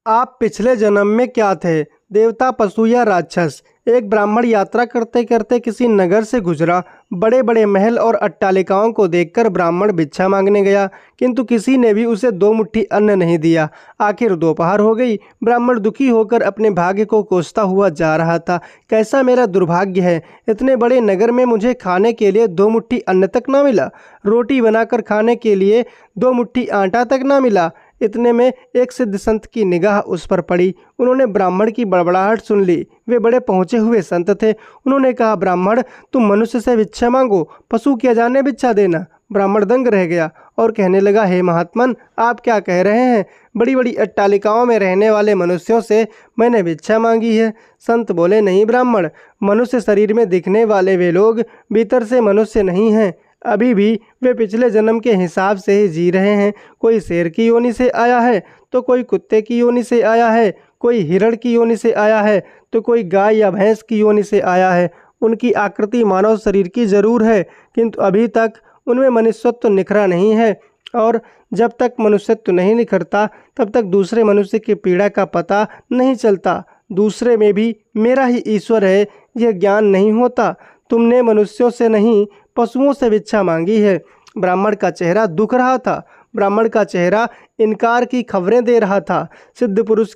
आप पिछले जन्म में क्या थे, देवता, पशु या राक्षस? एक ब्राह्मण यात्रा करते करते किसी नगर से गुजरा। बड़े बड़े महल और अट्टालिकाओं को देखकर ब्राह्मण भिक्षा मांगने गया, किंतु किसी ने भी उसे दो मुट्ठी अन्न नहीं दिया। आखिर दोपहर हो गई। ब्राह्मण दुखी होकर अपने भाग्य को कोसता हुआ जा रहा था। कैसा मेरा दुर्भाग्य है, इतने बड़े नगर में मुझे खाने के लिए दो मुट्ठी अन्न तक न मिला, रोटी बनाकर खाने के लिए दो मुट्ठी आटा तक न मिला। इतने में एक सिद्ध संत की निगाह उस पर पड़ी। उन्होंने ब्राह्मण की बड़बड़ाहट सुन ली। वे बड़े पहुँचे हुए संत थे। उन्होंने कहा, ब्राह्मण, तुम मनुष्य से भिक्षा मांगो, पशु क्या जाने भिक्षा देना। ब्राह्मण दंग रह गया और कहने लगा, हे महात्मन, आप क्या कह रहे हैं? बड़ी बड़ी अट्टालिकाओं में रहने वाले मनुष्यों से मैंने भिक्षा मांगी है। संत बोले, नहीं ब्राह्मण, मनुष्य शरीर में दिखने वाले वे लोग भीतर से मनुष्य नहीं हैं। अभी भी वे पिछले जन्म के हिसाब से ही जी रहे हैं। कोई शेर की योनि से आया है तो कोई कुत्ते की योनि से आया है, कोई हिरण की योनि से आया है तो कोई गाय या भैंस की योनि से आया है। उनकी आकृति मानव शरीर की जरूर है, किंतु अभी तक उनमें मनुष्यत्व निखरा नहीं है, और जब तक मनुष्यत्व नहीं निखरता तब तक दूसरे मनुष्य की पीड़ा का पता नहीं चलता। दूसरे में भी मेरा ही ईश्वर है, यह ज्ञान नहीं होता। तुमने मनुष्यों से नहीं, पशुओं से भिक्षा मांगी है। ब्राह्मण का चेहरा दुख रहा था। ब्राह्मण का चेहरा इनकार की खबरें दे रहा था। सिद्ध पुरुष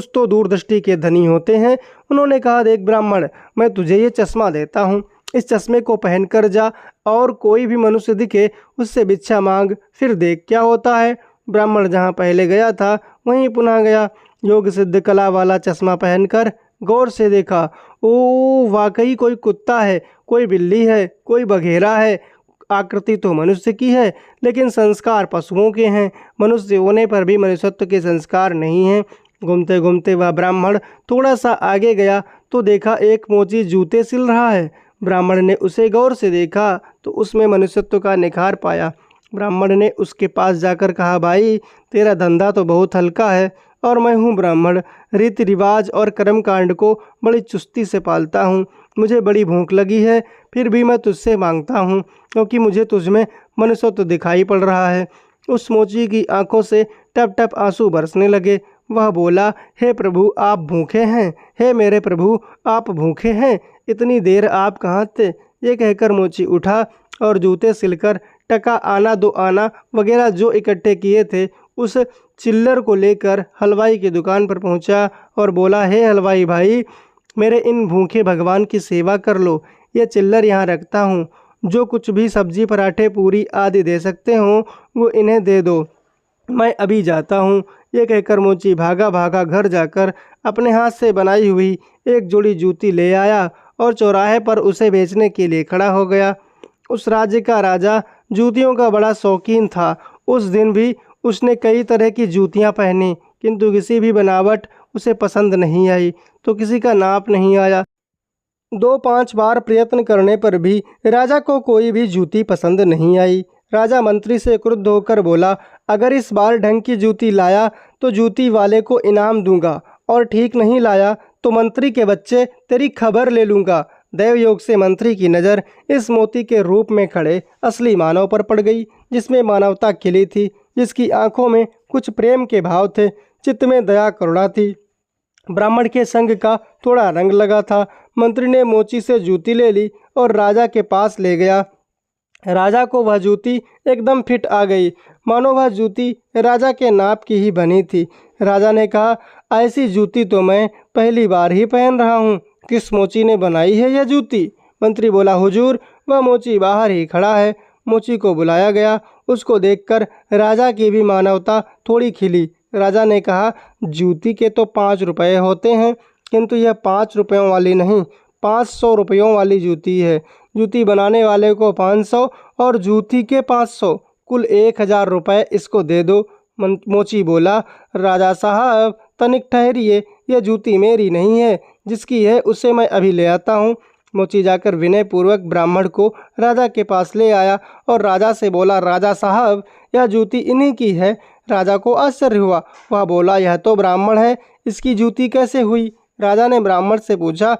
तो दूरदृष्टि के धनी होते हैं। उन्होंने कहा, देख ब्राह्मण, मैं तुझे ये चश्मा देता हूँ, इस चश्मे को पहनकर जा और कोई भी मनुष्य दिखे उससे भिक्षा मांग, फिर देख क्या होता है। ब्राह्मण जहाँ पहले गया था वहीं पुनः गया। योग सिद्ध कला वाला चश्मा पहनकर गौर से देखा। ओ, वाकई कोई कुत्ता है, कोई बिल्ली है, कोई बघेरा है। आकृति तो मनुष्य की है, लेकिन संस्कार पशुओं के हैं। मनुष्य होने पर भी मनुष्यत्व के संस्कार नहीं हैं। घूमते घूमते वह ब्राह्मण थोड़ा सा आगे गया तो देखा एक मोची जूते सिल रहा है। ब्राह्मण ने उसे गौर से देखा तो उसमें मनुष्यत्व का निखार पाया। ब्राह्मण ने उसके पास जाकर कहा, भाई, तेरा धंधा तो बहुत हल्का है और मैं हूँ ब्राह्मण। रीति रिवाज और कर्मकांड को बड़ी चुस्ती से पालता हूँ। मुझे बड़ी भूख लगी है, फिर भी मैं तुझसे मांगता हूँ, क्योंकि मुझे तुझमें मनुष्यत्व दिखाई पड़ रहा है। उस मोची की आंखों से टप टप आंसू बरसने लगे। वह बोला, हे प्रभु, आप भूखे हैं? हे मेरे प्रभु, आप भूखे हैं? इतनी देर आप कहाँ थे? ये कहकर मोची उठा और जूते सिलकर टका आना दो आना वगैरह जो इकट्ठे किए थे उस चिल्लर को लेकर हलवाई की दुकान पर पहुंचा और बोला, हे हलवाई भाई, मेरे इन भूखे भगवान की सेवा कर लो। ये चिल्लर यहाँ रखता हूँ, जो कुछ भी सब्जी, पराठे, पूरी आदि दे सकते हो वो इन्हें दे दो, मैं अभी जाता हूँ। ये कहकर मोची भागा भागा घर जाकर अपने हाथ से बनाई हुई एक जोड़ी जूती ले आया और चौराहे पर उसे बेचने के लिए खड़ा हो गया। उस राज्य का राजा जूतियों का बड़ा शौकीन था। उस दिन भी उसने कई तरह की जूतियां पहनी, किंतु किसी भी बनावट उसे पसंद नहीं आई, तो किसी का नाप नहीं आया। 2-5 बार प्रयत्न करने पर भी राजा को कोई भी जूती पसंद नहीं आई। राजा मंत्री से क्रुद्ध होकर बोला, अगर इस बार ढंग की जूती लाया तो जूती वाले को इनाम दूंगा, और ठीक नहीं लाया तो मंत्री के बच्चे तेरी खबर ले लूंगा। दैवयोग से मंत्री की नज़र इस मोती के रूप में खड़े असली मानव पर पड़ गई, जिसमें मानवता खिली थी, जिसकी आंखों में कुछ प्रेम के भाव थे, चित्त में दया करुणा थी। ब्राह्मण के संग का थोड़ा रंग लगा था। मंत्री ने मोची से जूती ले ली और राजा के पास ले गया। राजा को वह जूती एकदम फिट आ गई, मानो वह जूती राजा के नाप की ही बनी थी। राजा ने कहा, ऐसी जूती तो मैं पहली बार ही पहन रहा हूँ, किस मोची ने बनाई है यह जूती? मंत्री बोला, हुजूर, वह मोची बाहर ही खड़ा है। मोची को बुलाया गया। उसको देखकर राजा की भी मानवता थोड़ी खिली। राजा ने कहा, जूती के तो 5 रुपये होते हैं, किंतु यह 5 रुपयों वाली नहीं, 500 रुपयों वाली जूती है। जूती बनाने वाले को 500 और जूती के 500, कुल 1000 रुपये इसको दे दो। मोची बोला, राजा साहब, तनिक ठहरिए, यह जूती मेरी नहीं है, जिसकी है उसे मैं अभी ले आता हूँ। मोची जाकर विनयपूर्वक ब्राह्मण को राजा के पास ले आया और राजा से बोला, राजा साहब, यह जूती इन्हीं की है। राजा को आश्चर्य हुआ। वह बोला, यह तो ब्राह्मण है, इसकी जूती कैसे हुई? राजा ने ब्राह्मण से पूछा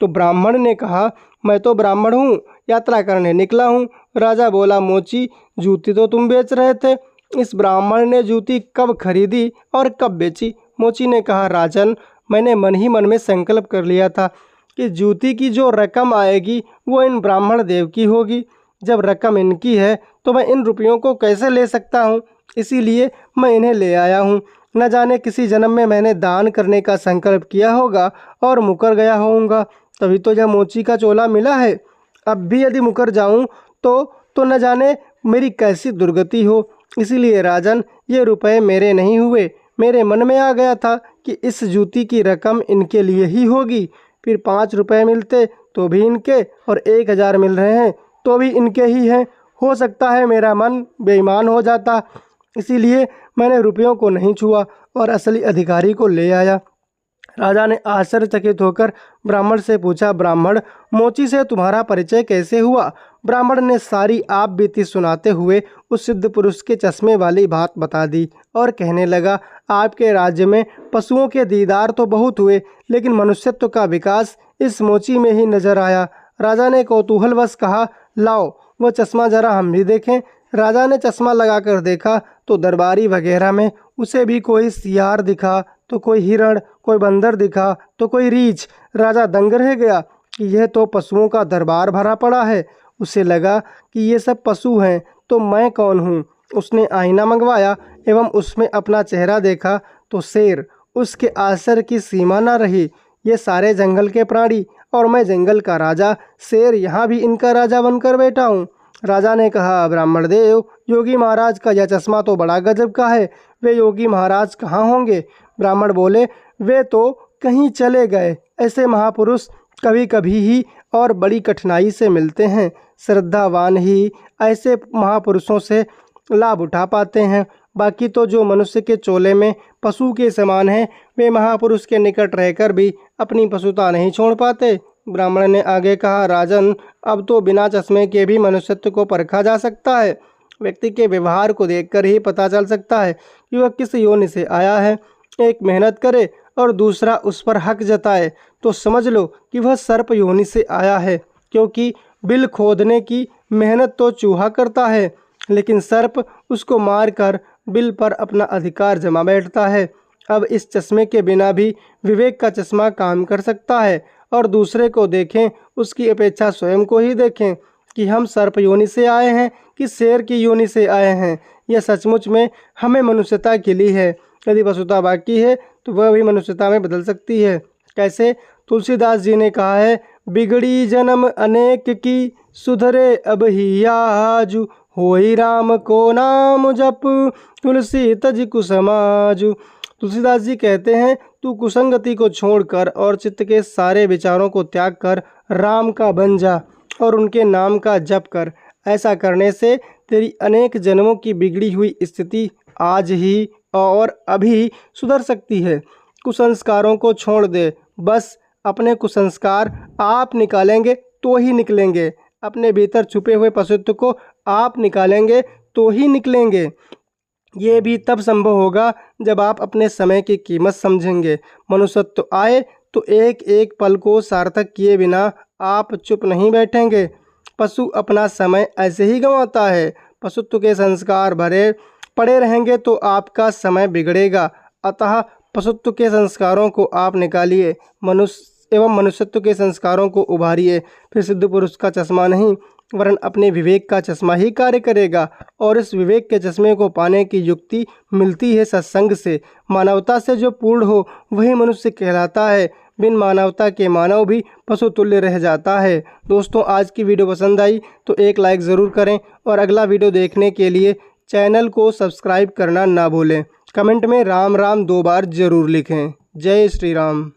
तो ब्राह्मण ने कहा, मैं तो ब्राह्मण हूँ, यात्रा करने निकला हूँ। राजा बोला, मोची, जूती तो तुम बेच रहे थे, इस ब्राह्मण ने जूती कब खरीदी और कब बेची? मोची ने कहा, राजन, मैंने मन ही मन में संकल्प कर लिया था कि जूती की जो रकम आएगी वो इन ब्राह्मण देव की होगी। जब रकम इनकी है तो मैं इन रुपयों को कैसे ले सकता हूँ, इसीलिए मैं इन्हें ले आया हूँ। न जाने किसी जन्म में मैंने दान करने का संकल्प किया होगा और मुकर गया होऊंगा, तभी तो यह मोची का चोला मिला है। अब भी यदि मुकर जाऊं तो न जाने मेरी कैसी दुर्गति हो। इसीलिए राजन, ये रुपए मेरे नहीं हुए, मेरे मन में आ गया था कि इस जूती की रकम इनके लिए ही होगी। फिर 5 रुपये मिलते तो भी इनके, और 1000 मिल रहे हैं तो भी इनके ही हैं। हो सकता है मेरा मन बेईमान हो जाता, इसीलिए मैंने रुपयों को नहीं छुआ और असली अधिकारी को ले आया। राजा ने आश्चर्यचकित होकर ब्राह्मण से पूछा, ब्राह्मण, मोची से तुम्हारा परिचय कैसे हुआ? ब्राह्मण ने सारी आप बीती सुनाते हुए उस सिद्ध पुरुष के चश्मे वाली बात बता दी और कहने लगा, आपके राज्य में पशुओं के दीदार तो बहुत हुए, लेकिन मनुष्यत्व का विकास इस मोची में ही नजर आया। राजा ने कौतूहलवश कहा, लाओ वह चश्मा जरा हम भी देखें। राजा ने चश्मा लगाकर देखा तो दरबारी वगैरह में उसे भी कोई सियार दिखा, तो कोई हिरण, कोई बंदर दिखा, तो कोई रीछ। राजा दंग रह गया कि यह तो पशुओं का दरबार भरा पड़ा है। उसे लगा कि ये सब पशु हैं तो मैं कौन हूँ। उसने आईना मंगवाया एवं उसमें अपना चेहरा देखा तो शेर। उसके आश्चर्य की सीमा न रही। ये सारे जंगल के प्राणी और मैं जंगल का राजा, शेर यहाँ भी इनका राजा बनकर बैठा हूँ। राजा ने कहा, ब्राह्मण देव, योगी महाराज का यह चश्मा तो बड़ा गजब का है। वे योगी महाराज कहाँ होंगे? ब्राह्मण बोले, वे तो कहीं चले गए। ऐसे महापुरुष कभी कभी ही और बड़ी कठिनाई से मिलते हैं। श्रद्धावान ही ऐसे महापुरुषों से लाभ उठा पाते हैं। बाकी तो जो मनुष्य के चोले में पशु के समान हैं, वे महापुरुष के निकट रहकर भी अपनी पशुता नहीं छोड़ पाते। ब्राह्मण ने आगे कहा, राजन, अब तो बिना चश्मे के भी मनुष्यत्व को परखा जा सकता है। व्यक्ति के व्यवहार को देखकर ही पता चल सकता है कि वह किस योनि से आया है। एक मेहनत करे और दूसरा उस पर हक जताए तो समझ लो कि वह सर्प योनि से आया है, क्योंकि बिल खोदने की मेहनत तो चूहा करता है, लेकिन सर्प उसको मारकर बिल पर अपना अधिकार जमा बैठता है। अब इस चश्मे के बिना भी विवेक का चश्मा काम कर सकता है, और दूसरे को देखें उसकी अपेक्षा स्वयं को ही देखें कि हम सर्प योनि से आए हैं कि शेर की योनि से आए हैं। यह सचमुच में हमें मनुष्यता के लिए है। यदि पशुता बाकी है तो वह भी मनुष्यता में बदल सकती है। कैसे? तुलसीदास जी ने कहा है, बिगड़ी जन्म अनेक की, सुधरे अब ही आजू, होई राम को नाम जप, तुलसी तज कुसमाजू। तुलसीदास जी कहते हैं, तू कुसंगति को छोड़कर और चित्त के सारे विचारों को त्याग कर राम का बन जा और उनके नाम का जप कर। ऐसा करने से तेरी अनेक जन्मों की बिगड़ी हुई स्थिति आज ही और अभी सुधर सकती है। कुसंस्कारों को छोड़ दे, बस अपने कुसंस्कार आप निकालेंगे तो ही निकलेंगे। अपने भीतर छुपे हुए पशुत्व को आप निकालेंगे तो ही निकलेंगे। ये भी तब संभव होगा जब आप अपने समय की कीमत समझेंगे। मनुष्यत्व आए तो एक एक पल को सार्थक किए बिना आप चुप नहीं बैठेंगे। पशु अपना समय ऐसे ही गंवाता है। पशुत्व के संस्कार भरे पड़े रहेंगे तो आपका समय बिगड़ेगा। अतः पशुत्व के संस्कारों को आप निकालिए, मनुष्य एवं मनुष्यत्व के संस्कारों को उभारिए। फिर सिद्ध पुरुष का चश्मा नहीं वरन अपने विवेक का चश्मा ही कार्य करेगा। और इस विवेक के चश्मे को पाने की युक्ति मिलती है सत्संग से। मानवता से जो पूर्ण हो वही मनुष्य कहलाता है। बिन मानवता के मानव भी पशु तुल्य रह जाता है। दोस्तों, आज की वीडियो पसंद आई तो एक लाइक ज़रूर करें और अगला वीडियो देखने के लिए चैनल को सब्सक्राइब करना ना भूलें। कमेंट में राम राम 2 बार जरूर लिखें। जय श्री राम।